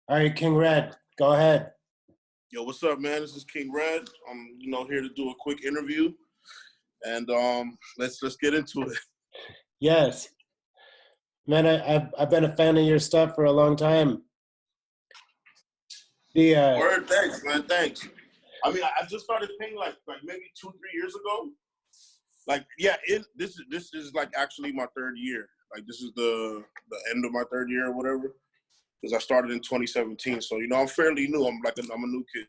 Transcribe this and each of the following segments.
All right, King Red, go ahead. Yo, what's up, man? This is King Red. I'm, here to do a quick interview, and let's get into it. Yes, man, I've been a fan of your stuff for a long time. Word, thanks, man. Thanks. I mean, I just started painting like maybe 2-3 years ago. This is like actually my third year. Like this is the end of my third year or whatever. Because I started in 2017, so I'm fairly new. I'm a new kid.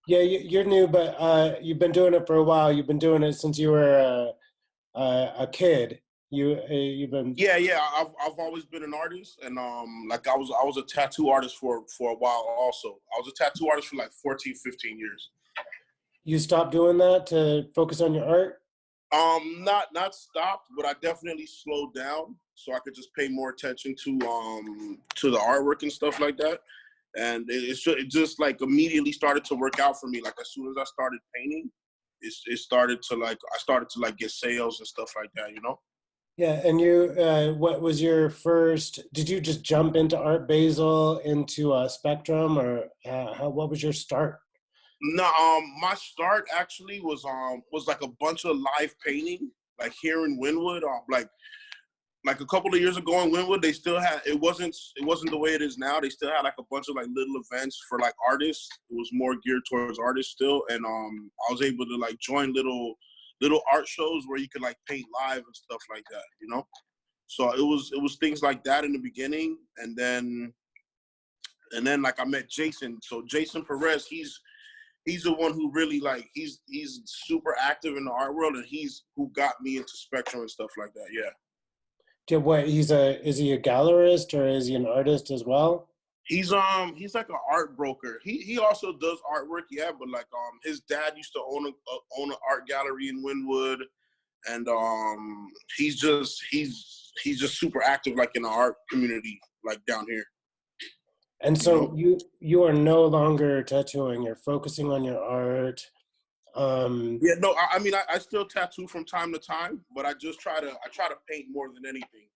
Yeah, you're new, but you've been doing it for a while. You've been doing it since you were a kid. You've been. Yeah. I've always been an artist, and I was a tattoo artist for a while. Also, I was a tattoo artist for like 14, 15 years. You stopped doing that to focus on your art? Not stopped, but I definitely slowed down so I could just pay more attention to the artwork and stuff like that. And it just like immediately started to work out for me. Like as soon as I started painting, I started to get sales and stuff like that, Yeah, and you, what was your first? Did you just jump into Art Basel, into Spectrum, or what was your start? No, my start actually was like a bunch of live painting, like here in Wynwood. Like a couple of years ago in Wynwood, they still had it wasn't the way it is now. They still had like a bunch of like little events for like artists. It was more geared towards artists still, and I was able to like join little art shows where you could like paint live and stuff like that, So it was things like that in the beginning, and then like I met Jason. So Jason Perez, he's the one who really like he's super active in the art world, and he's who got me into Spectrum and stuff like that. Yeah. What is he a gallerist or is he an artist as well? He's like an art broker. He also does artwork, yeah, but like his dad used to own an art gallery in Wynwood, and he's just super active like in the art community like down here. And so you are no longer tattooing, you're focusing on your art. Yeah, no, I mean I still tattoo from time to time, but I try to paint more than anything,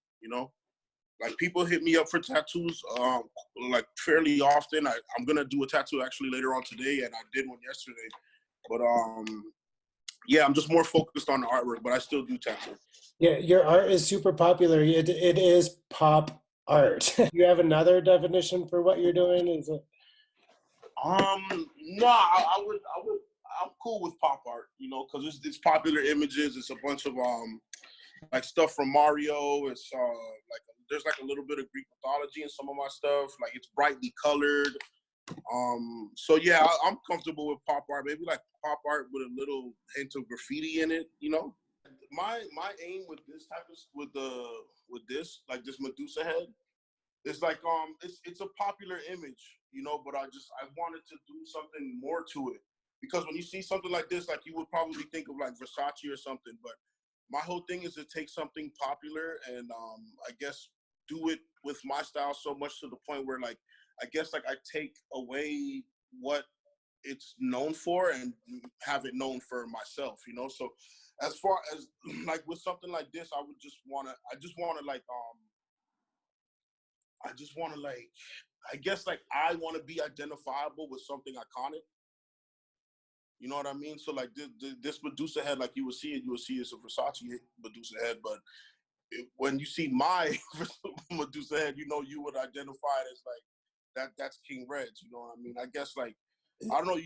Like people hit me up for tattoos like fairly often. I'm gonna do a tattoo actually later on today, and I did one yesterday. But yeah, I'm just more focused on the artwork, but I still do tattoos. Yeah, your art is super popular. It is pop art. You have another definition for what you're doing? Is it? No, I'm cool with pop art, because it's popular images. It's a bunch of like stuff from Mario. It's like there's like a little bit of Greek mythology in some of my stuff. Like it's brightly colored. So yeah, I'm comfortable with pop art. Maybe like pop art with a little hint of graffiti in it, My aim with this this like this Medusa head, it's like it's a popular image, but I wanted to do something more to it, because when you see something like this, like you would probably think of like Versace or something, but my whole thing is to take something popular and I guess do it with my style so much to the point where like I guess like I take away what it's known for and have it known for myself, So as far as like with something like this, I just want to I guess like I want to be identifiable with something iconic. You know what I mean? So like this Medusa head, like you will see it's a Versace Medusa head, but when you see my Medusa head, you would identify it as like that's King Red's. You know what I mean? I guess like I don't know.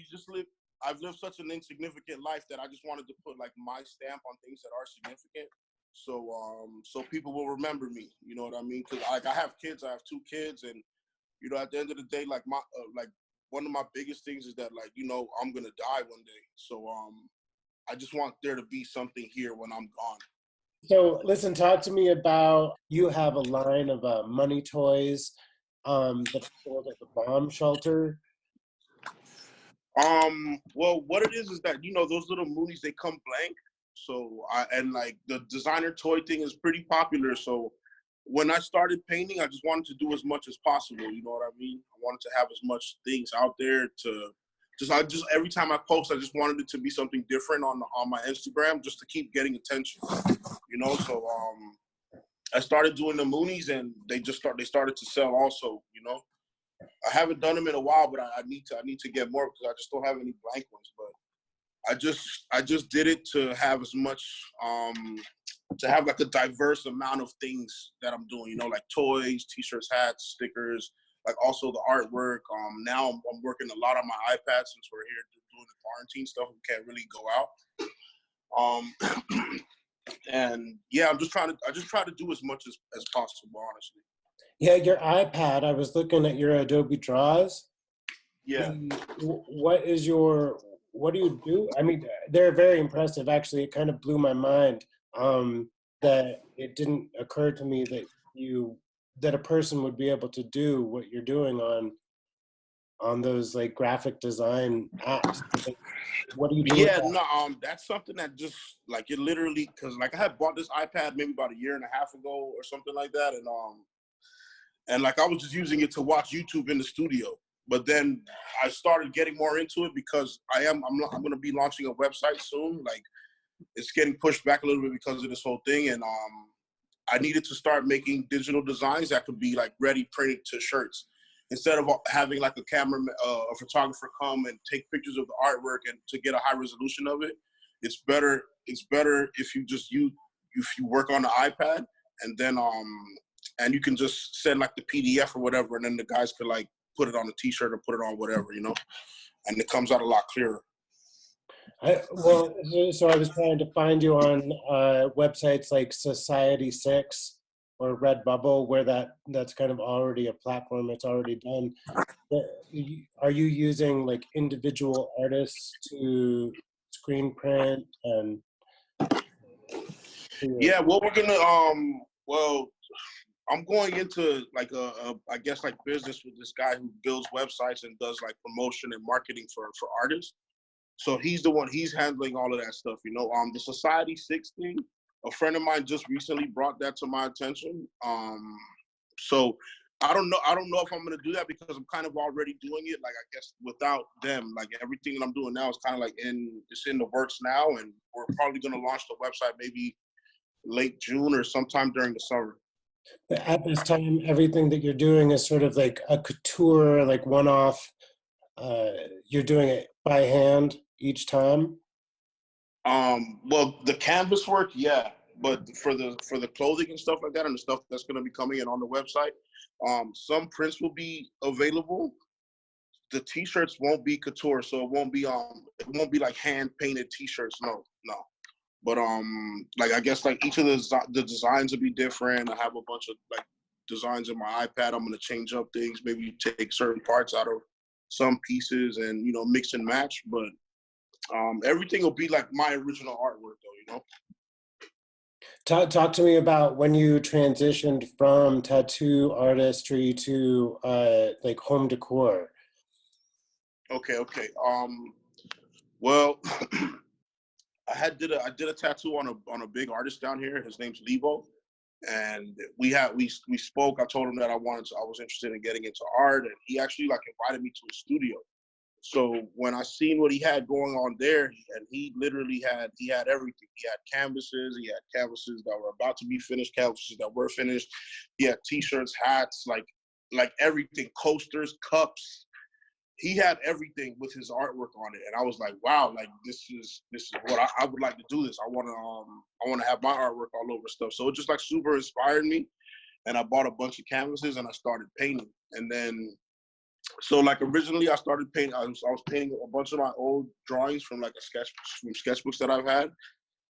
I've lived such an insignificant life that I just wanted to put like my stamp on things that are significant. So people will remember me. You know what I mean? Because I have kids. I have 2 kids, and at the end of the day, like my like one of my biggest things is that like I'm gonna die one day. So I just want there to be something here when I'm gone. So listen, talk to me about, you have a line of money toys that's sold at the bomb shelter. Well, what it is that those little moonies, they come blank. So and like the designer toy thing is pretty popular. So when I started painting, I just wanted to do as much as possible. You know what I mean? I wanted to have as much things out there to just every time I post, I just wanted it to be something different on my Instagram, just to keep getting attention. So I started doing the moonies, and they started to sell also. I haven't done them in a while, but I need to get more because I just don't have any blank ones. But I just did it to have as much to have like a diverse amount of things that I'm doing, you know, like toys, t-shirts, hats, stickers, like also the artwork. Now I'm working a lot on my iPad since we're here doing the quarantine stuff. We can't really go out. And yeah, I just try to do as much as possible, honestly. Yeah, your iPad, I was looking at your Adobe Draws. Yeah. What do you do? I mean, they're very impressive. Actually, it kind of blew my mind that it didn't occur to me that a person would be able to do what you're doing on those like graphic design apps. Like, what do you do with Yeah, that? no, that's something that just like it literally because like I had bought this iPad maybe about a year and a half ago or something like that, and like I was just using it to watch YouTube in the studio. But then I started getting more into it because I'm going to be launching a website soon. Like it's getting pushed back a little bit because of this whole thing, and I needed to start making digital designs that could be like ready printed to shirts instead of having like a photographer come and take pictures of the artwork and to get a high resolution of it. It's better if you work on the iPad and then and you can just send like the PDF or whatever, and then the guys could like put it on a t-shirt or put it on whatever, you know, and it comes out a lot clearer. So I was trying to find you on websites like Society6 or Redbubble, where that's kind of already a platform. It's already done. Are you using like individual artists to screen print and? Yeah, well, we're gonna well, I'm going into like I guess like business with this guy who builds websites and does like promotion and marketing for artists. So he's handling all of that stuff, you know. The Society6 thing, a friend of mine just recently brought that to my attention. So I don't know if I'm gonna do that because I'm kind of already doing it. Like I guess without them, like everything that I'm doing now is kind of like it's in the works now, and we're probably gonna launch the website maybe late June or sometime during the summer. At this time, everything that you're doing is sort of like a couture, like one-off. You're doing it by hand each time. Well, the canvas work, yeah, but for the clothing and stuff like that, and the stuff that's gonna be coming in on the website, some prints will be available. The t-shirts won't be couture, so it won't be like hand painted t-shirts. No, no. But like I guess like each of the designs will be different. I have a bunch of like designs in my iPad. I'm gonna change up things, maybe take certain parts out of some pieces and you know mix and match. But everything will be like my original artwork, though. You know. Talk to me about when you transitioned from tattoo artistry to like home decor. Okay. Well, I did a tattoo on a big artist down here. His name's Levo, and we spoke. I told him that I was interested in getting into art, and he actually like invited me to his studio. So when I seen what he had going on there, and he literally had everything. He had canvases that were about to be finished, canvases that were finished. He had t-shirts, hats, like everything, coasters, cups. He had everything with his artwork on it, and I was like, wow, like this is what I would like to do. This I want to have my artwork all over stuff. So it just like super inspired me, and I bought a bunch of canvases and I started painting. And then so like originally I started painting. I was painting a bunch of my old drawings from like from sketchbooks that I've had,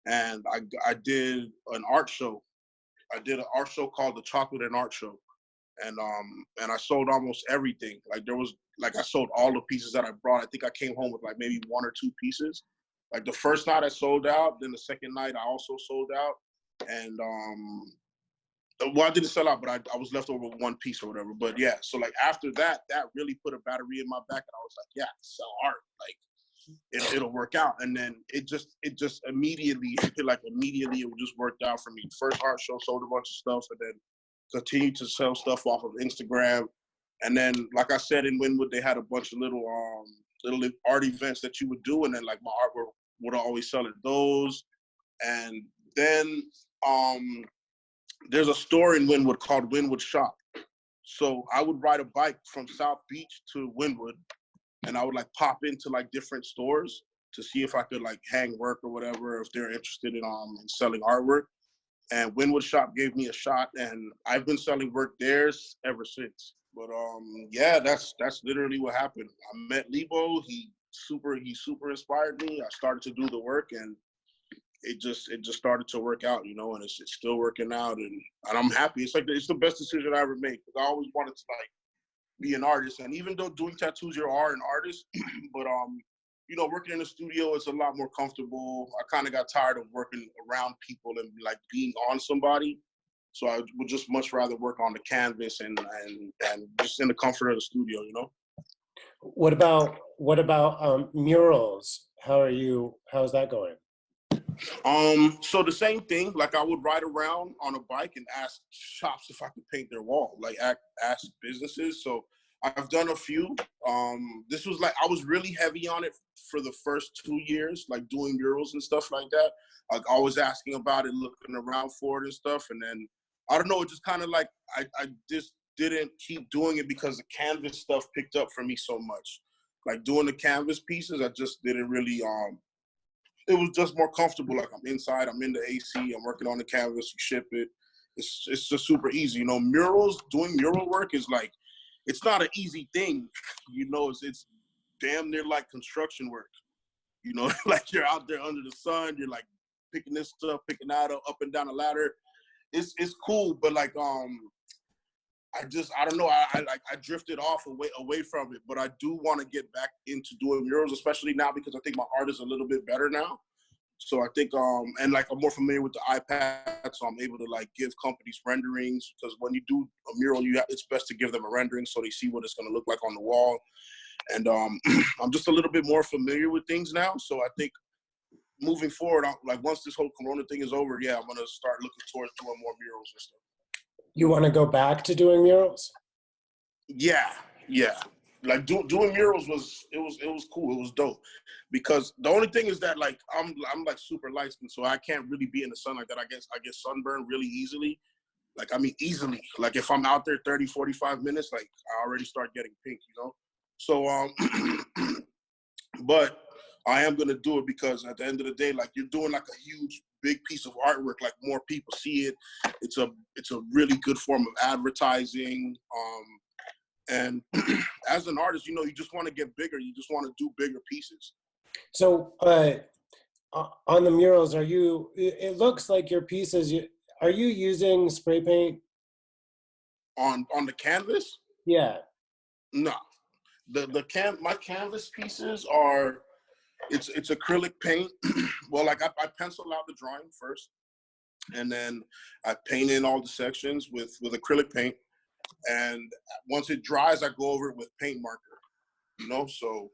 and I did an art show. I did an art show called the Chocolate and Art Show, and I sold almost everything. Like there was like I sold all the pieces that I brought. I think I came home with like maybe one or two pieces. Like the first night I sold out, then the second night I also sold out, and well, I didn't sell out, but I was left over with one piece or whatever. But yeah, so like after that, that really put a battery in my back, and I was like, yeah, sell art, like it'll work out. And then it just immediately it just worked out for me. First art show sold a bunch of stuff, and then continued to sell stuff off of Instagram. And then, like I said, in Wynwood, they had a bunch of little art events that you would do, and then like my artwork would always sell at those. And then there's a store in Wynwood called Wynwood Shop, So I would ride a bike from South Beach to Wynwood, and I would like pop into like different stores to see if I could like hang work or whatever, if they're interested in selling artwork. And Wynwood Shop gave me a shot, and I've been selling work theirs ever since. But yeah, that's literally what happened. I met Lebo. He super inspired me. I started to do the work, and it just started to work out, you know, and it's still working out, and I'm happy. It's like it's the best decision I ever made, because I always wanted to like be an artist. And even though doing tattoos, you are an artist, but you know, working in the studio is a lot more comfortable. I kind of got tired of working around people and like being on somebody. So I would just much rather work on the canvas and just in the comfort of the studio, you know? What about murals? How's that going? So the same thing, like I would ride around on a bike and ask shops if I could paint their wall, like ask businesses. So I've done a few. This was like, I was really heavy on it for the first 2 years, like doing murals and stuff like that. Like always asking about it, looking around for it and stuff. And then, I don't know, it just kind of like, I just didn't keep doing it because the canvas stuff picked up for me so much. Like doing the canvas pieces, I just didn't really, it was just more comfortable. Like I'm inside, I'm in the AC, I'm working on the canvas, you ship it. It's just super easy. You know, doing mural work is like, it's not an easy thing. You know, it's damn near like construction work. You know, like you're out there under the sun, you're like picking this stuff, picking that up and down a ladder. It's cool, but like I don't know. I drifted off away from it, but I do want to get back into doing murals, especially now because I think my art is a little bit better now. So I think and like I'm more familiar with the iPad, so I'm able to like give companies renderings, because when you do a mural, it's best to give them a rendering so they see what it's going to look like on the wall. And I'm just a little bit more familiar with things now. So I think moving forward, like once this whole Corona thing is over, yeah, I'm gonna start looking towards doing more murals and stuff. You want to go back to doing murals? Yeah. Like doing murals was cool. It was dope, because the only thing is that like I'm like super light skinned, so I can't really be in the sun like that. I get sunburned really easily. Like I mean easily. Like if I'm out there 30, 45 minutes, like I already start getting pink, you know. So but I am gonna do it because at the end of the day, like you're doing like a huge big piece of artwork, like more people see it. It's a really good form of advertising. And as an artist, you know, you just want to get bigger. You just want to do bigger pieces. So on the murals, it looks like your pieces, are you using spray paint? On the canvas? Yeah. No. My canvas pieces are, it's acrylic paint. Well, like I pencil out the drawing first, and then I paint in all the sections with acrylic paint. And once it dries, I go over it with paint marker, you know? So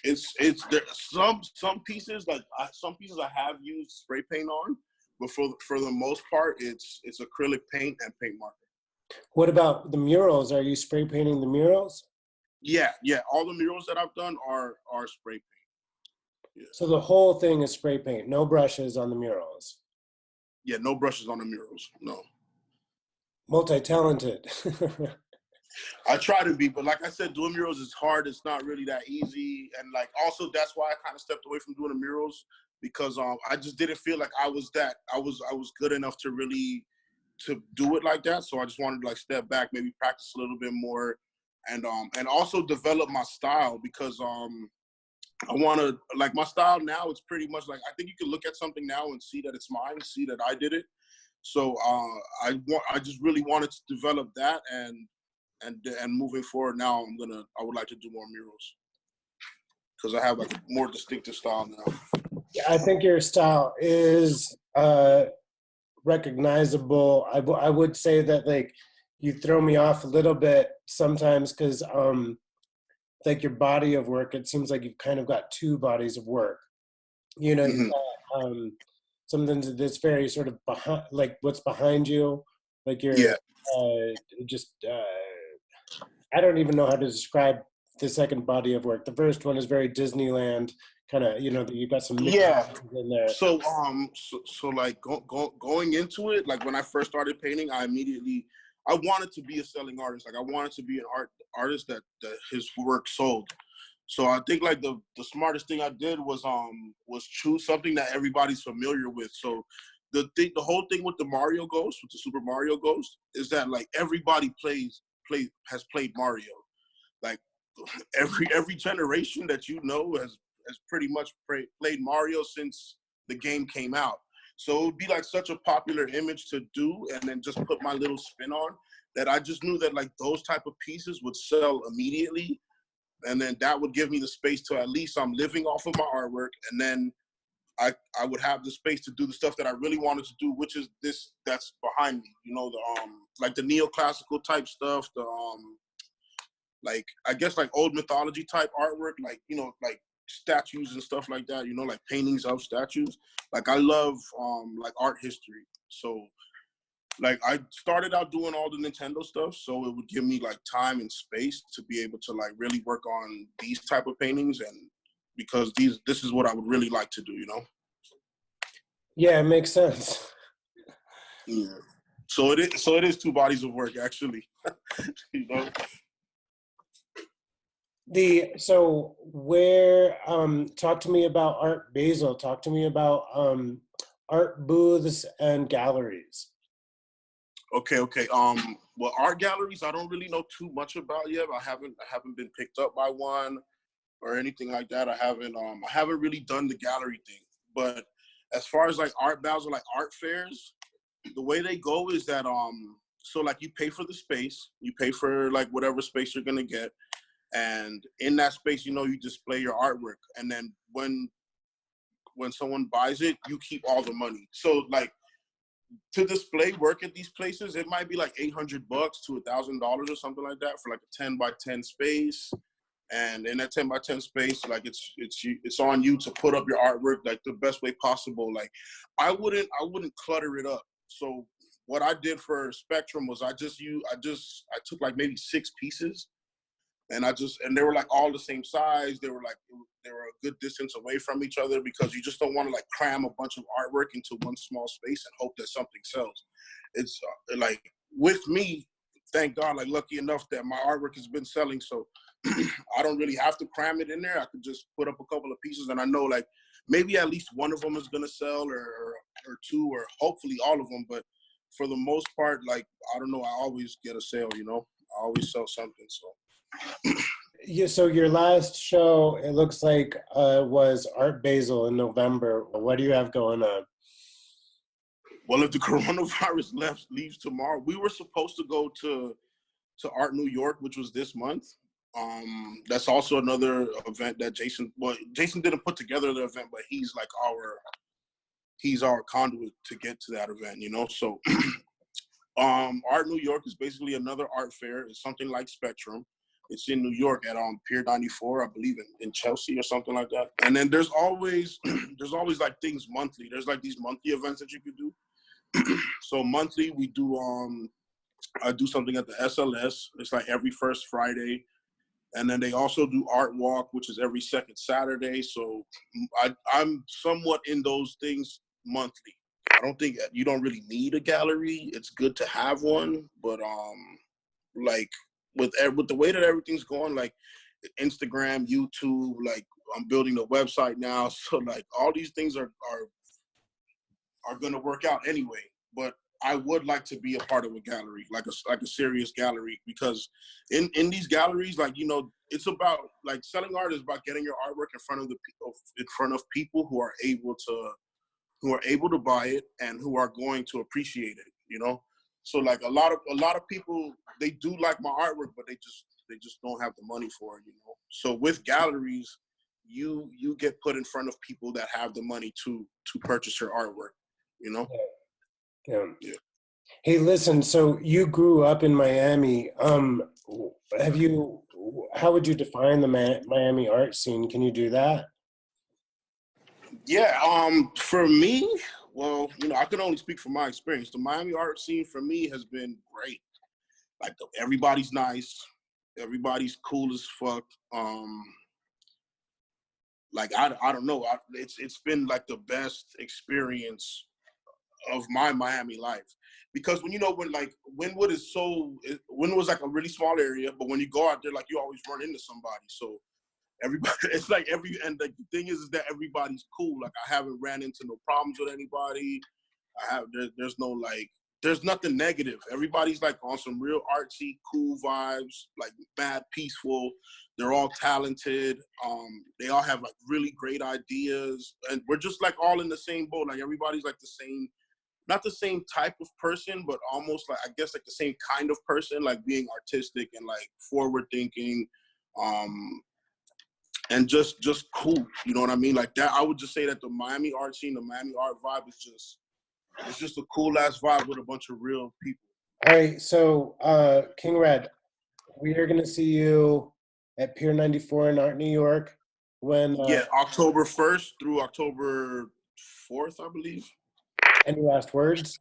it's there, some pieces, like some pieces I have used spray paint on, but for the most part, it's acrylic paint and paint marker. What about the murals? Are you spray painting the murals? Yeah. All the murals that I've done are spray paint. Yeah. So the whole thing is spray paint, no brushes on the murals? Yeah, no brushes on the murals, no. Multi-talented. I try to be, but like I said, doing murals is hard. It's not really that easy. And like, also that's why I kind of stepped away from doing the murals, because I just didn't feel like I was good enough to really to do it like that. So I just wanted to like step back, maybe practice a little bit more, and also develop my style, because I want to, like, my style now, it's pretty much like, I think you can look at something now and see that it's mine, see that I did it. So I just really wanted to develop that, and moving forward now, I would like to do more murals, because I have like a more distinctive style now. Yeah, I think your style is recognizable. I would say that like you throw me off a little bit sometimes, because like your body of work, it seems like you've kind of got two bodies of work. You know, you've got something that's very sort of behind, like what's behind you, like you're just I don't even know how to describe the second body of work. The first one is very Disneyland kind of, you know, you've got some in there. So like going into it, like when I first started painting, I I wanted to be a selling artist. Like I wanted to be an artist that his work sold. So I think like the smartest thing I did was choose something that everybody's familiar with. So the whole thing with the Mario Ghost, with the Super Mario Ghost, is that like everybody has played Mario. Like every generation that you know has pretty much played Mario since the game came out. So it would be like such a popular image to do and then just put my little spin on that I just knew that like those type of pieces would sell immediately. And then that would give me the space to at least I'm living off of my artwork. And then I would have the space to do the stuff that I really wanted to do, which is this that's behind me, you know, the like the neoclassical type stuff, the like I guess like old mythology type artwork, like, you know, like statues and stuff like that, you know, like paintings of statues. Like I love like art history. So like I started out doing all the Nintendo stuff, so it would give me like time and space to be able to like really work on these type of paintings, and because this is what I would really like to do, you know. Yeah, it makes sense. Yeah. So it is two bodies of work actually. You know. So where talk to me about Art Basel. Talk to me about art booths and galleries. Okay. Well, art galleries I don't really know too much about yet. I haven't been picked up by one or anything like that. I haven't really done the gallery thing. But as far as like Art Basel, like art fairs, the way they go is that so like you pay for the space, you pay for like whatever space you're gonna get, and in that space, you know, you display your artwork, and then when someone buys it, you keep all the money. So like to display work at these places, it might be like $800 to $1,000 or something like that for like a 10 by 10 space. And in that 10 by 10 space, like it's on you to put up your artwork like the best way possible. Like I wouldn't clutter it up. So what I did for Spectrum was I took like maybe 6 pieces, and they were like all the same size. They were a good distance away from each other, because you just don't want to like cram a bunch of artwork into one small space and hope that something sells. It's like with me, thank God, like lucky enough that my artwork has been selling, so I don't really have to cram it in there. I could just put up a couple of pieces, and I know like maybe at least one of them is gonna sell, or 2, or hopefully all of them. But for the most part, like I don't know, I always get a sale. You know, I always sell something. So Yeah, so your last show, it looks like, was Art Basel in November. What do you have going on? well, if the coronavirus leaves tomorrow, we were supposed to go to Art New York, which was this month. That's also another event that Jason didn't put together the event, but he's like our conduit to get to that event, you know. So Art New York is basically another art fair. It's something like Spectrum. It's in New York at Pier 94, I believe, in Chelsea or something like that. And then there's always like things monthly. There's like these monthly events that you could do. So monthly we do I do something at the SLS. It's like every first Friday. And then they also do Art Walk, which is every second Saturday. So I'm somewhat in those things monthly. I don't think you don't really need a gallery. It's good to have one, but like with the way that everything's going, like Instagram, YouTube, like I'm building a website now, so like all these things are gonna work out anyway. But I would like to be a part of a gallery, like a serious gallery, because in these galleries, like, you know, it's about like selling art is about getting your artwork in front of people who are able to buy it and who are going to appreciate it, you know. So like a lot of people, they do like my artwork, but they just don't have the money for it, you know. So with galleries, you get put in front of people that have the money to purchase your artwork, you know. Yeah. Yeah. Hey, listen, so you grew up in Miami. How would you define the Miami art scene? Can you do that? Yeah, for me, well, you know, I can only speak from my experience. The Miami art scene for me has been great. Like everybody's nice, everybody's cool as fuck. Like I don't know, it's been like the best experience of my Miami life. Because when like Wynwood Wynwood's like a really small area, but when you go out there, like you always run into somebody. So everybody, it's like and like the thing is that everybody's cool. Like I haven't ran into no problems with anybody. There's nothing negative. Everybody's like on some real artsy, cool vibes, like mad peaceful. They're all talented. They all have like really great ideas, and we're just like all in the same boat. Like everybody's like the same. Not the same type of person, but almost like, I guess, like the same kind of person, like being artistic and like forward thinking, and just cool. You know what I mean? Like that, I would just say that the Miami art scene, the Miami art vibe is just a cool ass vibe with a bunch of real people. All right, so King Red, we are gonna see you at Pier 94 in Art, New York. When Yeah, October 1st through October 4th, I believe. Any last words?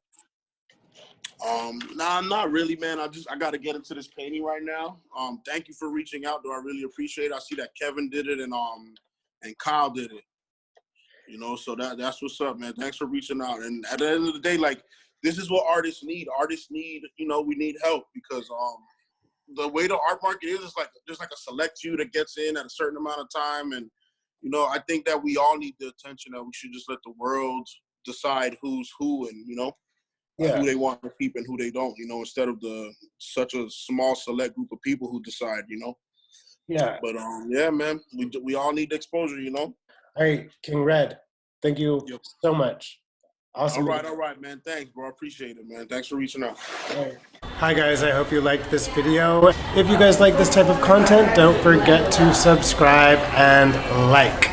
Nah, not really, man. I got to get into this painting right now. Thank you for reaching out, though. I really appreciate it. I see that Kevin did it and Kyle did it. You know, so that's what's up, man. Thanks for reaching out. And at the end of the day, like, this is what artists need. Artists need, we need help because the way the art market is like there's like a select few that gets in at a certain amount of time, and I think that we all need the attention. That we should just let the world decide who's who and who they want to keep and who they don't, instead of such a small select group of people who decide, Yeah. But yeah, man, we all need the exposure, All right, King Red, thank you so much. Awesome. All right, man. Thanks, bro. I appreciate it, man. Thanks for reaching out. Hi guys, I hope you liked this video. If you guys like this type of content, don't forget to subscribe and like.